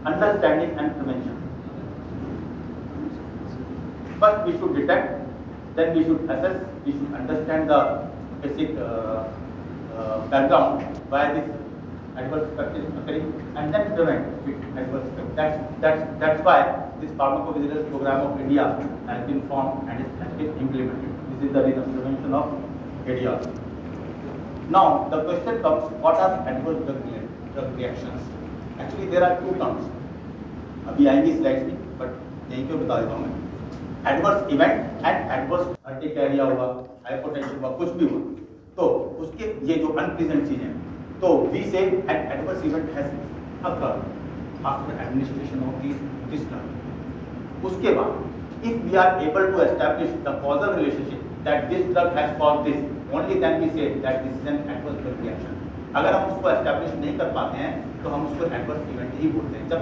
understanding and prevention. First we should detect, then we should assess, we should understand the basic background why this adverse effect is occurring, and then prevent adverse effect. That's why this pharmacovigilance program of India has been formed and has been implemented. This is the reason, prevention of ADR. Now the question comes, what are adverse drug reactions? Actually there are two terms. अभी आएंगी slides में, but यहीं पे बता देता हूँ मैं. Adverse event and adverse urticaria हुआ, हाइपोटेंशन हुआ, कुछ भी हुआ, तो उसके ये जो अनप्लीजेंट चीजें, तो we say an adverse event has occurred after administration of this drug. उसके बाद if we are able to establish the causal relationship that this drug has caused this, only then we say that this is an adverse drug reaction. अगर हम उसको establish नहीं कर पाते हैं तो हम उसको एडवर्स इवेंट ही बोलते हैं, जब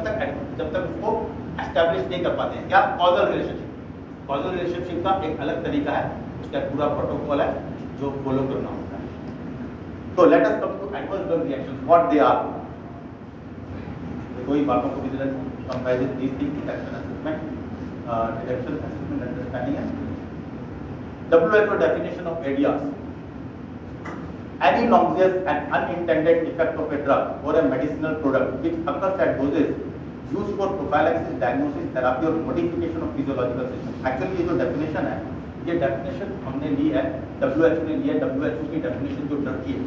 तक उसको एस्टैब्लिश नहीं कर पाते हैं. क्या कॉजल रिलेशनशिप? कॉजल रिलेशनशिप का एक अलग तरीका है, उसका पूरा प्रोटोकॉल है जो फॉलो करना होता है. तो let us come to adverse drug reactions, what they are. कोई pharmacovigilance comprises these things, detection assessment, detection assessment understanding है. WHO definition of ADRs: any noxious and unintended effect of a drug or a medicinal product which occurs at doses used for prophylaxis, diagnosis, therapy or modification of physiological system. Actually ये जो definition है, ये definition हमने ली है, WHO ने ली है. WHO की definition जो ड्रग की है,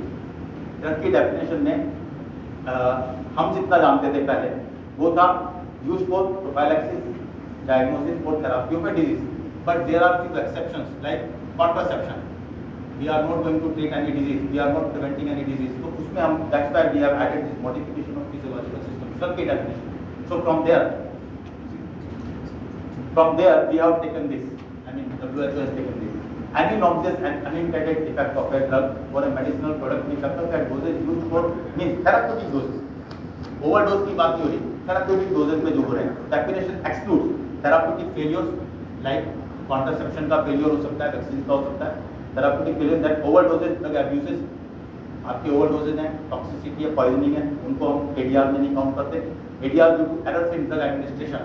ड्रग की definition में हम जितना जानते थे पहले वो था used for prophylaxis, diagnosis or therapy of a disease. But there are few exceptions like contraception. We are not going to treat any disease, we are not preventing any disease. So उसमें हम, that's why we have added this modification of physiological system, drug की definition. So from there we have taken this. I mean WHO has taken this. Any noxious and unintended effect of a drug or a medicinal product which occurs at doses used for, means therapeutic doses. Overdose की बात नहीं हो रही, therapeutic doses में जो हो रहे हैं. Definition excludes therapeutic failures like contraception का failure हो सकता है, vaccine का हो सकता है. Therapeutic failure that overdoses, drug abuses, आपके overdoses हैं, toxicity है, poisoning है, उनको हम ADR में नहीं काउंट करते. ADR due to errors in drug administration,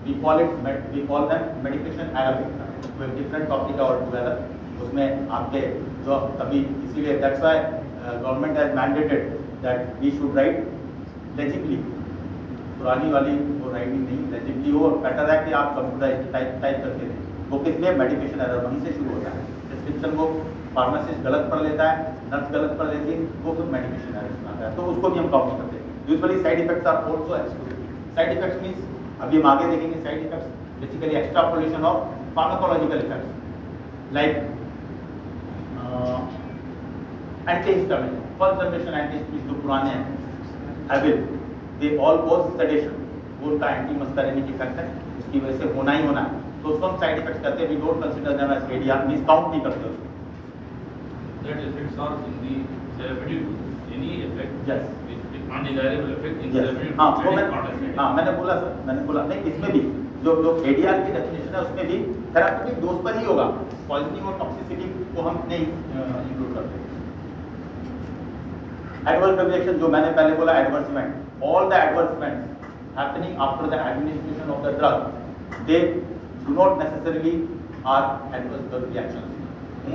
we call them medication error. कोई different topic है altogether. उसमें आपके जो अभी इसीलिए that's why government has mandated that we should write legibly. पुरानी वाली वो राइटिंग नहीं, legibly हो, better है कि आप कंप्यूटराइज टाइप करके दें. वो किसलिए? मेडिकेशन एरर वहीं से शुरू होता है. डिस्क्रिप्शन वो फार्मासिस्ट गलत पढ़ लेता है, नर्स गलत पढ़ लेती है, वो फिर मेडिकेशन एरर सुनाता है, तो उसको भी हम काउंट नहीं करते. Usually side effects are also excluded. Side effects means, अभी हम आगे देखेंगे, side effects basically extrapolation of pharmacological effects like antihistamine. First generation antihistamine जो पुराने हैं, Avil, they all cause sedation. वो उनका एंटी मस्करिनिक इफेक्ट है, उसकी वजह से होना ही होना है, तो उसको हम साइड इफेक्ट्स कहते हैं. We don't consider them as ADR, means count नहीं करते उसको. That effects are in the therapeutic dose. Any effect, Yes. undesirable effect in Yes. therapeutic हाँ, dose, वो that मैं, is not effect. हाँ मैंने बोला सर, मैंने बोला नहीं, इसमें भी जो ADR की डेफिनेशन है उसमें भी थेरापेटिक डोज पर ही होगा. पॉइजनिंग और टॉक्सिसिटी को हम नहीं इंक्लूड करते. एडवर्स रिएक्शन जो मैंने पहले बोला, adverse event, all the adverse events happening after the administration of the drug, they do not necessarily are adverse drug reactions.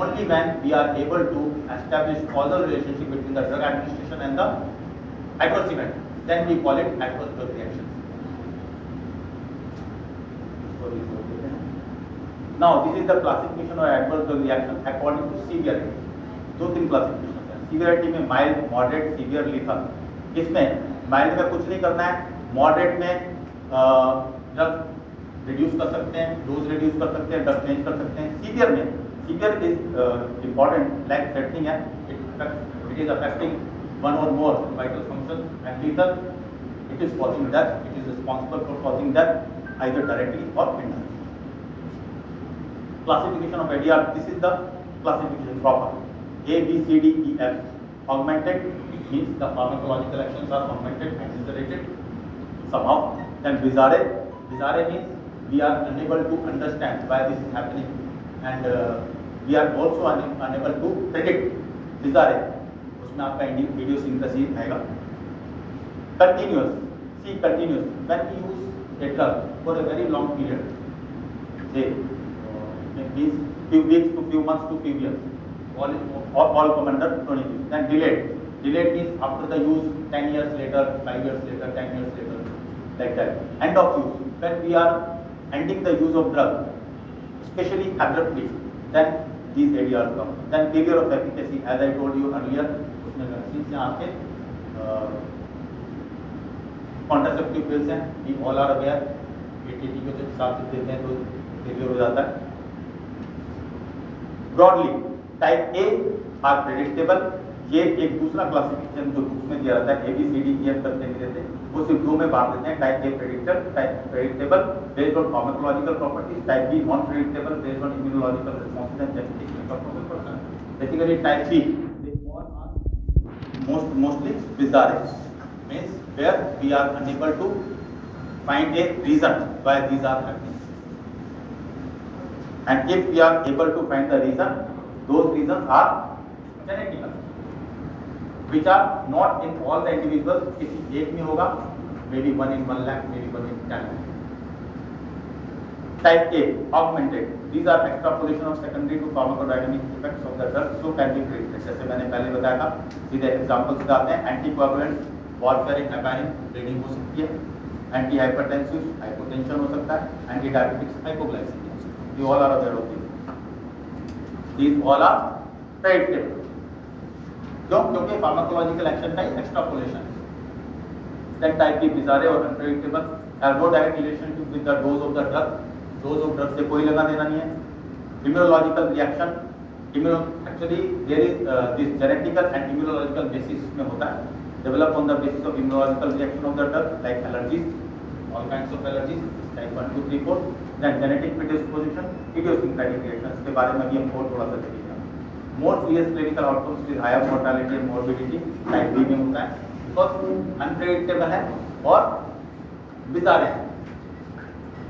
Only when we are able to establish causal relationship between the drug administration and the adverse event, then we call it adverse drug reactions. Now this is the classification of adverse drug reactions according to severity. दो तीन classification है. Severity में mild, moderate, severe, lethal. इसमें mild में कुछ नहीं करना है, मॉडरेट में ड्रग रिड्यूस कर सकते हैं, डोज रिड्यूस कर सकते हैं, ड्रग चेंज कर सकते हैं. सीवियर में, severe is important, life threatening है, it is affecting one or more vital functions. And lethal, it is causing death, it is responsible for causing death either directly or indirectly. Classification of ADR, this is the classification proper. A, B, C, D, E, F. Augmented means the pharmacological actions are augmented, accelerated somehow. Then bizarre, bizarre means we are unable to understand why this is happening, and we are also unable to predict. Bizarre, उसमें आपका idiosyncrasy आएगा. Continuous, see continuous. When we use a drug for a very long period, say it means few weeks to few months to few years, all come under chronic use. Then delayed. Delayed means after the use 10 years later, 5 years later, 10 years later, like that. End of use. When we are ending the use of drug, especially abruptly, then these ADRs come. Then failure of efficacy, as I told you earlier, उसमें vaccines यहाँ पे contraceptive pills हैं, we all are aware, ATT को जब साथ देते हैं तो failure हो जाता है. Broadly, type A are predictable. ये एक दूसरा क्लासिफिकेशन जो बुक्स में दिया रहता है ABCDEF करके नहीं देते, वो सिर्फ दो में बांट देते हैं. Type A predictable based on pharmacological properties, type B non predictable based on immunological responses and genetic makeup of the person. Basically type B, they all are mostly bizarre, means where we are unable to find a reason why these are happening, and if we are able to find the reason, those reasons are genetical, which are not in all the individuals. किसी एक में होगा, maybe 1 in 1 lakh, maybe 1 in 10 lakh. Type A, augmented. These are extrapolation of secondary to pharmacodynamic effects of the drug, so can be predicted. जैसे मैंने पहले बताया था, सीधे एग्जाम्पल्स आते हैं. एंटीकोगुलेंट, वारफेरिन, हेपारिन, ब्लीडिंग हो सकती है. एंटी हाइपरटेंसिव, हाइपोटेंशन हो सकता है. एंटी डायबिटिक्स, हाइपोग्लाइसेमिया हो सकता है. You all are aware of these. These all are predictable. क्यों? क्योंकि फार्माकोलॉजिकल एक्शन का एक्सट्रापोलेशन है. Then type B, bizarre और unpredictable, have no direct relationship with the dose of the drug. Dose of drug से कोई लेना देना नहीं है. Immunological reaction, actually there is this genetical and immunological basis में होता है. Develop on the basis of immunological reaction of the drug, like allergies, all kinds of allergies, type 1, 2, 3, 4. Then genetic predisposition, idiosyncratic reactions के बारे में भी हम और थोड़ा सा देखेंगे. More serious clinical outcomes with higher mortality and morbidity, type B में होता है, because unpredictable है और bizarre है.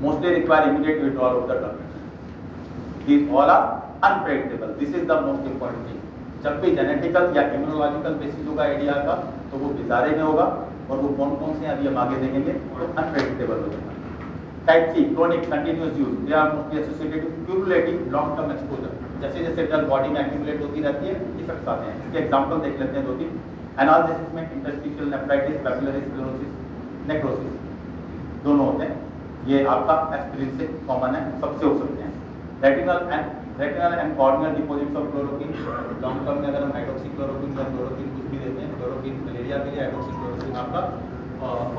Mostly require immediate withdrawal of the drug. These all are unpredictable. This is the most important thing. जब भी genetical या immunological basis होगा एडीआर का, तो वो बिजारे में होगा, और वो कौन कौन से अभी हम आगे देखेंगे, तो अनप्रेडिक्टेबल हो जाएगा. Type C, chronic continuous use, they are mostly associated with cumulative long term exposure. जैसे जैसे ड्रग बॉडी में एक्यूमुलेट होती रहती है, इफेक्ट्स आते हैं. इसके एग्जांपल देख लेते हैं 2-3. एनालिसिस में interstitial nephritis, papillary sclerosis, necrosis दोनों होते हैं. ये आपका एस्पिरिन से कॉमन है, सबसे हो सकते हैं. Retinal and corneal deposits of chloroquine, long term में अगर हम हाइड्रोक्सीक्लोरोक्विन या क्लोरोक्विन कुछ भी देते हैं, क्लोरोक्विन मलेरिया के लिए, हाइड्रोक्सीक्लोरोक्विन आपका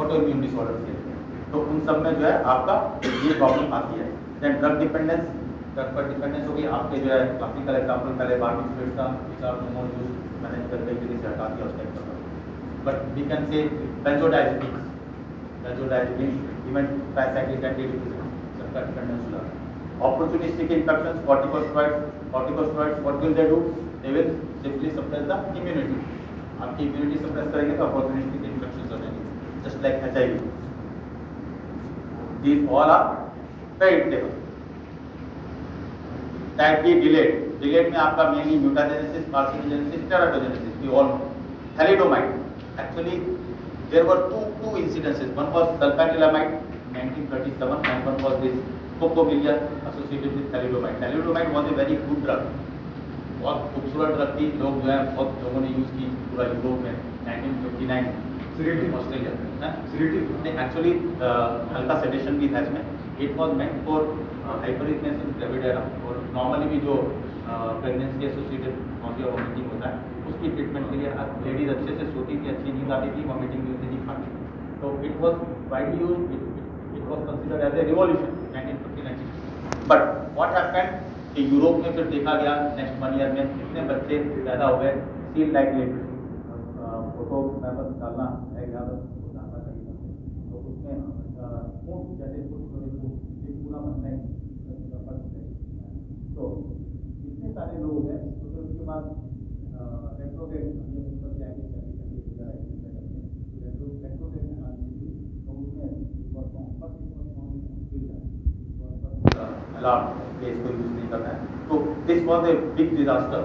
ऑटो इम्यून डिसऑर्डर के लिए, तो उन सब में जो है आपका ये प्रॉब्लम आती है. देन ड्रग डिपेंडेंस, ड्रग पर डिपेंडेंस होगी. आपके जो है क्लासिकल एग्जाम्पल पहले बार्बिटूरेट का, which are no more use, मैंने करके से हटा दिया उस टाइप का. But we can say benzodiazepines, even tricyclic antidepressants, सबका डिपेंडेंस हुआ. Opportunistic infections, corticosteroids, what will they do? They will simply suppress the immunity. आपकी immunity suppress करेंगे तो opportunistic infections हो जाएंगे, just like HIV. These all are predictable. Type B, delayed में आपका mainly mutagenesis, carcinogenesis, teratogenesis, we all know. Thalidomide, actually there were two incidences. One was sulfanilamide 1937 and one was this Cocomilia associated with thalidomide. Thalidomide was a very good drug, बहुत खूबसूरत drug थी. लोग जो है बहुत लोगों ने use की पूरा यूरोप में. 1959 ऑस्ट्रेलिया में एक्चुअली हल्का सेडेशन भी था इसमें. इट वॉज मेंट फॉर हाइपरइथनेस इन ग्रेविडेरा, और नॉर्मली भी जो प्रेगनेंसी एसोसिएटेड नॉजिया वॉमिटिंग होता है उसकी ट्रीटमेंट के लिए लेडीज अच्छे से सोती थी, अच्छी नींद आती थी, वॉमिटिंग भी होती थी, खाती. तो it was widely use, it was considered as a revolution 1959. But what happened कि यूरोप में फिर देखा गया नेक्स्ट 1 ईयर में कितने बच्चे पैदा हो गए सील लाइक लेटेड. फोटो मैं बस डालना है यहाँ पर डालना चाहिए, तो उसमें जैसे पूरा बनता है. तो इतने सारे लोग हैं, तो फिर उसके बाद रेट्रोगेट अलार्म के इसको यूज नहीं करना है. तो this was a big disaster.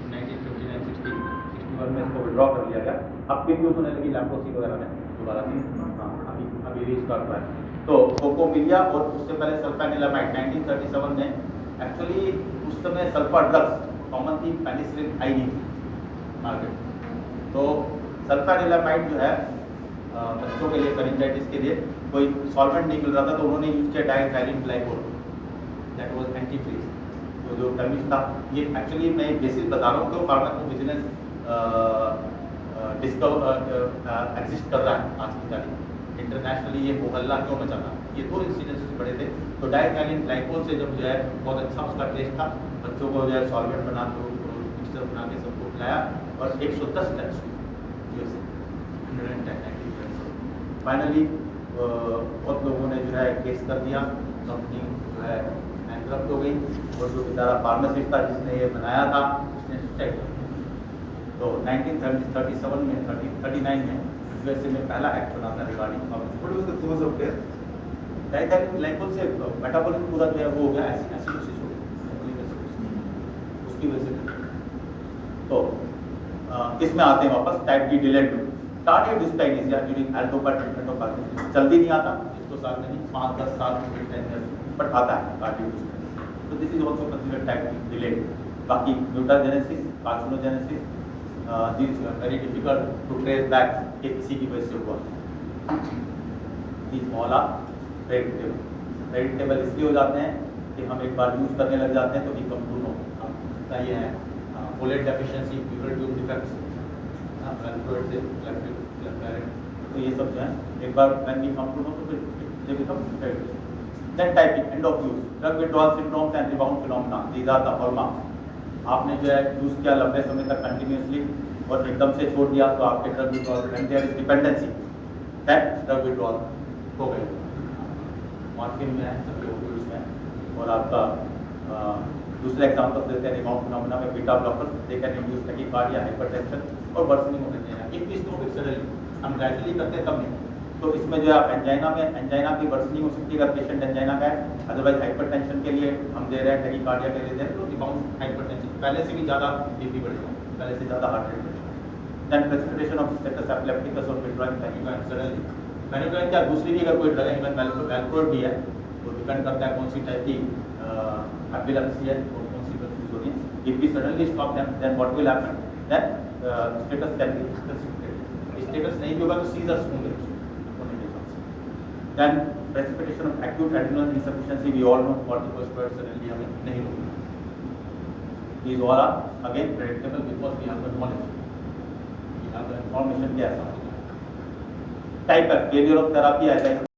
1959-61 में इसको विड्रॉ कर लिया गया. अब फिर यूज होने लगी लैप्रोसी वगैरह में दोबारा से. अभी रीस्टार्ट हुआ है। तो कोकोमिलिया और उससे पहले सल्फेनिलमाइड 1937 में, एक्चुअली उस समय सल्फर ड्रग्स कॉमन थी, पेनिसिलिन आई नहीं थी मार्केट। तो सल्फेनिलमाइड जो है बच्चों के लिए फेरिंजाइटिस के लिए कोई सॉल्वेंट नहीं मिल रहा था, तो उन्होंने यूज किया diethylene glycol, that was antifreeze. तो जो केमिस्ट था, ये एक्चुअली मैं बेसिस बता रहा हूँ कि फार्माकोविजिलेंस एग्जिस्ट कर रहा है आज की तारीख इंटरनेशनली। ये मोहल्ला क्यों मचा था, ये दो इंसिडेंसेस बड़े थे। तो डाइथाइलिन ग्लाइकोल से जब जो है बहुत अच्छा उसका टेस्ट था, बच्चों को जो है सॉल्वेंट बना के मिक्सचर बना के सबको खिलाया और 110 डेथ्स हुई यूएसए, 110 फाइनली बहुत लोगों ने जो है केस कर दिया, कंपनी जो है बैंकरप्ट हो गई और जो बेचारा फार्मासिस्ट था जिसने ये बनाया था उसने सुसाइड कर दिया। तो 1937 में 39 में यूएसए में पहला एक्ट बना था regarding What was the cause of death? Diethylene glycol से मेटाबॉलिज्म पूरा जो है वो हो गया, एसिडोसिस हो गया उसकी वजह से। तो इसमें आते हैं वापस type D delayed cardiac dyskinesia during L dopa treatment of Parkinson. जल्दी नहीं आता, इसको साल में नहीं 5-10 साल 10 इयर्स बट आता है कार्डियक डिस्टाइनेसिया। तो this is also considered type D delayed. बाकी mutagenesis, carcinogenesis, this very difficult to trace back कि किसी की वजह से हुआ। This all are predictable. Predictable इसलिए हो जाते हैं कि हम एक बार यूज करने लग जाते हैं तो इनकम टू नो। ये है folate deficiency, pubertal tube defects, तो ये सब जो है एक बार when we come to know तो फिर they become predictable. Then type E end of use, drug withdrawal syndromes and rebound phenomena, these are the hallmarks. आपने जो है यूज किया लंबे समय तक कंटिन्यूअसली और एकदम से छोड़ दिया तो आपके drug withdrawal and there is dependency, that drug withdrawal हो गई। मॉर्फिन में है, सभी ओपियोइड्स में है। और आपका दूसरे एग्जांपल देते हैं रिबाउंड फिनोमेना में beta blockers, they can induce tachycardia, hypertension और worsening of angina. If we stop it suddenly, हम ग्रेजुअली करते हैं तब नहीं, तो इसमें जो है आप एंजाइना की वर्सनिंग हो सकती है अगर पेशेंट एंजाइना का है। अदरवाइज हाइपरटेंशन के लिए हम दे रहे हैं, टैकीकार्डिया के लिए दे रहे हैं, तो रिबाउंड हाइपरटेंशन पहले से भी ज़्यादा बीपी बढ़ेगा, पहले से ज़्यादा हार्ट रेट बढ़ेगा। Then precipitation of status epilepticus और विथड्रॉइंग टैकीकार्डिया सडनली। फेनिक्वेन क्या दूसरी भी अगर कोई ड्रग है, इवन वैल्प्रोड भी है, तो डिपेंड करता है कौन सी टाइप की एपिलेप्सी है और कौन सी यूज होती है। If we suddenly stop then what will happen, then status can be precipitated. Status नहीं भी होगा तो सीजर्स होंगे होने के chance. Then precipitation of acute adrenal insufficiency, we all know corticosteroid suddenly हमें नहीं होगा। These all are again predictable because we have the knowledge, we have the information कि ऐसा होगा। Type F failure of therapy, ऐसा